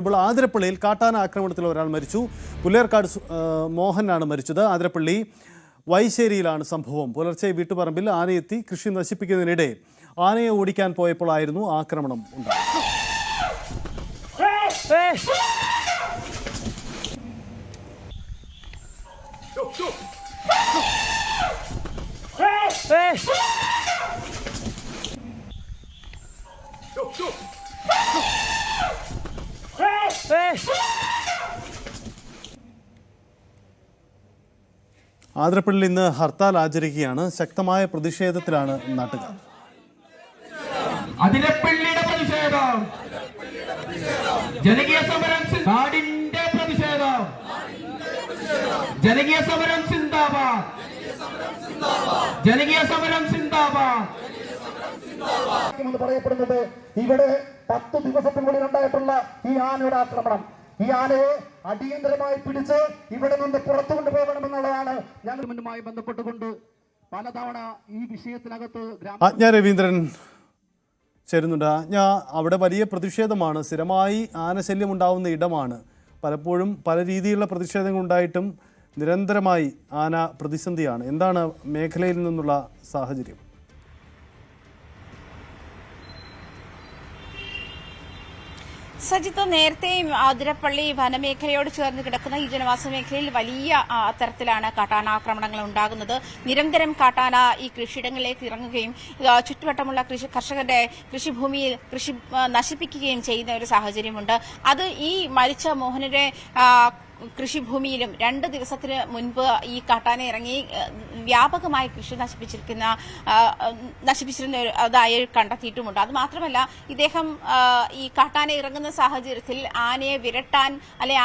ഇപ്പോൾ ആതിരപ്പള്ളിയിൽ കാട്ടാന ആക്രമണത്തിൽ ഒരാൾ മരിച്ചു. പുല്ലേർക്കാട് മോഹനാണ് മരിച്ചത്. ആതിരപ്പള്ളി വൈശ്ശേരിയിലാണ് സംഭവം. പുലർച്ചെ വീട്ടുപറമ്പിൽ ആനയെത്തി കൃഷി നശിപ്പിക്കുന്നതിനിടെ ആനയെ ഓടിക്കാൻ പോയപ്പോഴായിരുന്നു ആക്രമണം ഉണ്ടായത്. ആതിരപ്പള്ളിയിൽ ഇന്ന് ഹർത്താൽ ആചരിക്കുകയാണ്. ശക്തമായ പ്രതിഷേധത്തിലാണ് നാട്ടുകാർ. ആതിരപ്പള്ളിയുടെ പ്രതിഷേധം, ജനകീയ സമരം, നാടിന്റെ പ്രതിഷേധം, ജനകീയ സമരം സിന്ദാബാദ്, ജനകീയ സമരം സിന്ദാബാദ് എന്ന് പറയപ്പെടുന്നത് ഇവിടെ 10 ദിവസത്തിനുള്ളിൽ ഉണ്ടായിട്ടുള്ള ഈ ആനയുടെ ആക്രമണം, ഈ ആനയെ അടിയന്തരമായി പിടിച്ച് ഇവിടെ നിന്ന് പുറത്തു കൊണ്ടുപോകണമെന്നുള്ളതാണ് ഞങ്ങൾ മുന്നുമായി ബന്ധപ്പെട്ടുകൊണ്ട് പലതവണ ഈ വിഷയത്തിനകത്ത്. ആജ്ഞ രവീന്ദ്രൻ ചേരുന്നുണ്ട്. ആജ്ഞ, അവിടെ വലിയ പ്രതിഷേധമാണ്. സ്ഥിരമായി ആനശല്യം ഉണ്ടാവുന്ന ഇടമാണ്. പലപ്പോഴും പല രീതിയിലുള്ള പ്രതിഷേധങ്ങൾ ഉണ്ടായിട്ടും നിരന്തരമായി ആന പ്രതിസന്ധിയാണ്. എന്താണ് മേഖലയിൽ നിന്നുള്ള സാഹചര്യം? സജിത്ത്, നേരത്തെയും ആതിരപ്പള്ളി വനമേഖലയോട് ചേർന്ന് കിടക്കുന്ന ഈ ജനവാസ മേഖലയിൽ വലിയ തരത്തിലാണ് കാട്ടാനാക്രമണങ്ങൾ ഉണ്ടാകുന്നത്. നിരന്തരം കാട്ടാന ഈ കൃഷിയിടങ്ങളിലേക്ക് ഇറങ്ങുകയും ചുറ്റുവട്ടമുള്ള കർഷകരുടെ കൃഷിഭൂമിയിൽ കൃഷി നശിപ്പിക്കുകയും ചെയ്യുന്ന ഒരു സാഹചര്യമുണ്ട്. അത് ഈ മരിച്ച മോഹനന്റെ കൃഷിഭൂമിയിലും 2 ദിവസത്തിന് മുൻപ് ഈ കാട്ടാന ഇറങ്ങി വ്യാപകമായി കൃഷി നശിപ്പിച്ചിരുന്നതായി കണ്ടെത്തിയിട്ടുമുണ്ട്. അത് മാത്രമല്ല, ഇദ്ദേഹം ഈ കാട്ടാന ഇറങ്ങുന്ന സാഹചര്യത്തിൽ ആനയെ വിരട്ടാൻ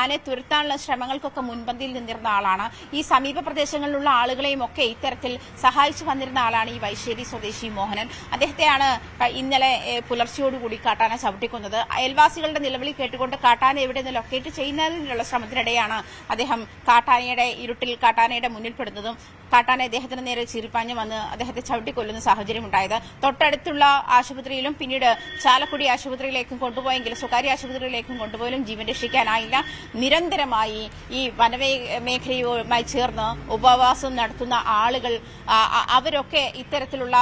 ആനയെ തുരത്താനുള്ള ശ്രമങ്ങൾക്കൊക്കെ മുൻപന്തിയിൽ നിന്നിരുന്ന ആളാണ്. ഈ സമീപ പ്രദേശങ്ങളിലുള്ള ആളുകളെയും ഒക്കെ ഇത്തരത്തിൽ സഹായിച്ചു വന്നിരുന്ന ആളാണ് ഈ വൈശ്ശേരി സ്വദേശി മോഹനൻ. അദ്ദേഹത്തെയാണ് ഇന്നലെ പുലർച്ചയോടുകൂടി കാട്ടാന ചവിട്ടിക്കൊന്നത്. അയൽവാസികളുടെ നിലവിളി കേട്ടുകൊണ്ട് കാട്ടാന എവിടെ നിന്ന് ലൊക്കേറ്റ് ചെയ്യുന്നതിനുള്ള ശ്രമത്തിനിടെയാണ് അദ്ദേഹം ഇരുട്ടിൽ കാട്ടാനയുടെ മുന്നിൽപ്പെടുന്നതും കാട്ടാന അദ്ദേഹത്തിന് നേരെ ചീറിപ്പാഞ്ഞ് വന്ന് അദ്ദേഹത്തെ ചവിട്ടിക്കൊല്ലുന്ന സാഹചര്യം ഉണ്ടായത്. തൊട്ടടുത്തുള്ള ആശുപത്രിയിലും പിന്നീട് ചാലക്കുടി ആശുപത്രിയിലേക്കും കൊണ്ടുപോയെങ്കിലും സ്വകാര്യ ആശുപത്രിയിലേക്കും കൊണ്ടുപോയാലും ജീവൻ രക്ഷിക്കാനായില്ല. നിരന്തരമായി ഈ വനമേഖലയുമായി ചേർന്ന് ഉപവാസം നടത്തുന്ന ആളുകൾ അവരൊക്കെ ഇത്തരത്തിലുള്ള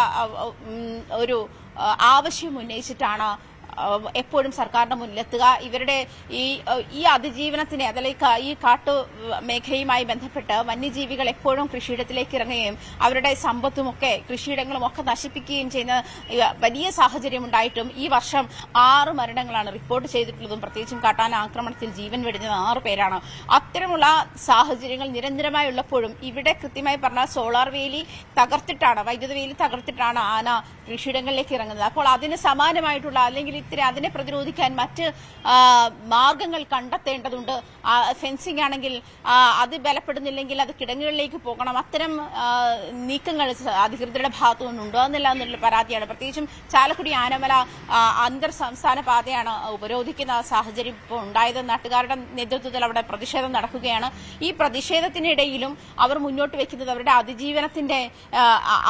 ഒരു ആവശ്യം ഉന്നയിച്ചിട്ടാണ് എപ്പോഴും സർക്കാരിന്റെ മുന്നിലെത്തുക. ഇവരുടെ ഈ അതിജീവനത്തിന് ഈ കാട്ടു മേഖലയുമായി ബന്ധപ്പെട്ട് വന്യജീവികൾ എപ്പോഴും കൃഷിയിടത്തിലേക്ക് ഇറങ്ങുകയും അവരുടെ സമ്പത്തുമൊക്കെ കൃഷിയിടങ്ങളുമൊക്കെ നശിപ്പിക്കുകയും ചെയ്യുന്ന വലിയ സാഹചര്യം ഉണ്ടായിട്ടും ഈ വർഷം 6 മരണങ്ങളാണ് റിപ്പോർട്ട് ചെയ്തിട്ടുള്ളതും. പ്രത്യേകിച്ചും കാട്ടാന ആക്രമണത്തിൽ ജീവൻ വെടിഞ്ഞത് 6 പേരാണ്. അത്തരമുള്ള സാഹചര്യങ്ങൾ നിരന്തരമായി ഉള്ളപ്പോഴും ഇവിടെ കൃത്യമായി പറഞ്ഞാൽ സോളാർ വേലി തകർത്തിട്ടാണ്, വൈദ്യുത വേലി തകർത്തിട്ടാണ് ആന കൃഷിയിടങ്ങളിലേക്ക് ഇറങ്ങുന്നത്. അപ്പോൾ അതിന് സമാനമായിട്ടുള്ള അല്ലെങ്കിൽ അതിനെ പ്രതിരോധിക്കാൻ മറ്റ് മാർഗങ്ങൾ കണ്ടെത്തേണ്ടതുണ്ട്. ഫെൻസിംഗ് ആണെങ്കിൽ അത് ബലപ്പെടുന്നില്ലെങ്കിൽ അത് കിടങ്ങുകളിലേക്ക് പോകണം. അത്തരം നീക്കങ്ങൾ അധികൃതരുടെ ഭാഗത്തു നിന്നുണ്ടോ എന്നുള്ള പരാതിയാണ്. പ്രത്യേകിച്ചും ചാലക്കുടി ആനമല അന്തർ സംസ്ഥാന പാതയാണ് ഉപരോധിക്കുന്ന സാഹചര്യം ഇപ്പോൾ ഉണ്ടായത്. നാട്ടുകാരുടെ നേതൃത്വത്തിൽ അവിടെ പ്രതിഷേധം നടക്കുകയാണ്. ഈ പ്രതിഷേധത്തിനിടയിലും അവർ മുന്നോട്ട് വെക്കുന്നത് അവരുടെ അതിജീവനത്തിന്റെ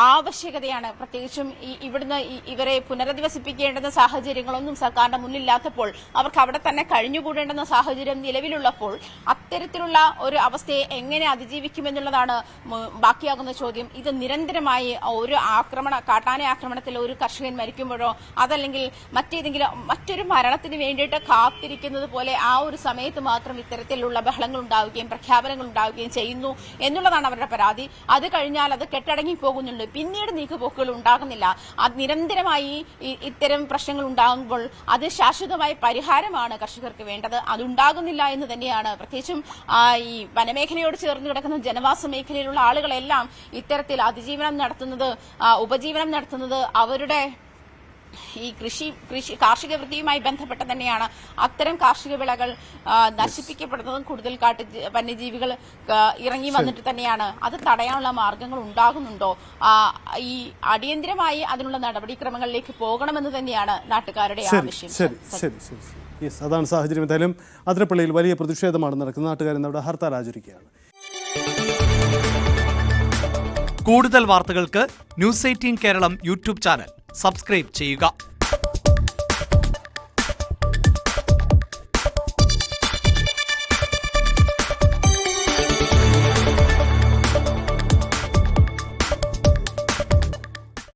ആവശ്യകതയാണ്. പ്രത്യേകിച്ചും ഇവിടുന്ന് ഇവരെ പുനരധിവസിപ്പിക്കേണ്ടുന്ന സാഹചര്യങ്ങളൊന്നും സർക്കാരിന്റെ മുന്നില്ലാത്തപ്പോൾ അവർക്ക് അവിടെ തന്നെ കഴിഞ്ഞുകൂടേണ്ടുന്ന സാഹചര്യം നിലവിലുള്ളപ്പോൾ അത്തരത്തിലുള്ള ഒരു അവസ്ഥയെ എങ്ങനെ അതിജീവിക്കുമെന്നുള്ളതാണ് ബാക്കിയാകുന്ന ചോദ്യം. ഇത് നിരന്തരമായി ഒരു കാട്ടാന ആക്രമണത്തിൽ ഒരു കർഷകൻ മരിക്കുമ്പോഴോ അതല്ലെങ്കിൽ മറ്റൊരു മരണത്തിന് വേണ്ടിയിട്ട് കാത്തിരിക്കുന്നത് പോലെ ആ ഒരു സമയത്ത് മാത്രം ഇത്തരത്തിലുള്ള ബഹളങ്ങൾ ഉണ്ടാവുകയും പ്രഖ്യാപനങ്ങൾ ഉണ്ടാവുകയും ചെയ്യുന്നു എന്നുള്ളതാണ് അവരുടെ പരാതി. അത് കഴിഞ്ഞാൽ അത് കെട്ടടങ്ങി പോകുന്നുണ്ട്. പിന്നീട് നീക്കുപോക്കുകൾ ഉണ്ടാകുന്നില്ല. അത് നിരന്തരമായി ഇത്തരം പ്രശ്നങ്ങൾ ഉണ്ടാകുമ്പോൾ അത് ശാശ്വതമായ പരിഹാരമാണ് കർഷകർക്ക് വേണ്ടത്. അതുണ്ടാകുന്നില്ല എന്ന് തന്നെയാണ് പ്രത്യേകിച്ചും ഈ വനമേഖലയോട് ചേർന്ന് കിടക്കുന്ന ജനവാസ മേഖലയിലുള്ള ആളുകളെല്ലാം ഇത്തരത്തിൽ ഉപജീവനം നടത്തുന്നത് അവരുടെ ഈ കാർഷിക വൃത്തിയുമായി ബന്ധപ്പെട്ട് തന്നെയാണ്. അത്തരം കാർഷിക വിളകൾ നശിപ്പിക്കപ്പെടുന്നതും കൂടുതൽ വന്യജീവികൾ ഇറങ്ങി വന്നിട്ട് തന്നെയാണ്. അത് തടയാനുള്ള മാർഗങ്ങൾ ഉണ്ടാകുന്നുണ്ടോ? ഈ അടിയന്തരമായി അതിനുള്ള നടപടിക്രമങ്ങളിലേക്ക് പോകണമെന്ന് തന്നെയാണ് നാട്ടുകാരുടെ ആവശ്യം. അതാണ് സാഹചര്യം. എന്തായാലും ആതിരപ്പള്ളിയിൽ വലിയ പ്രതിഷേധമാണ് നടക്കുന്നത്. നാട്ടുകാർ അവിടെ ഹർത്താൽ ആചരിക്കുകയാണ്. കൂടുതൽ വാർത്തകൾക്ക് News 18 Keralam YouTube channel subscribe ചെയ്യുക.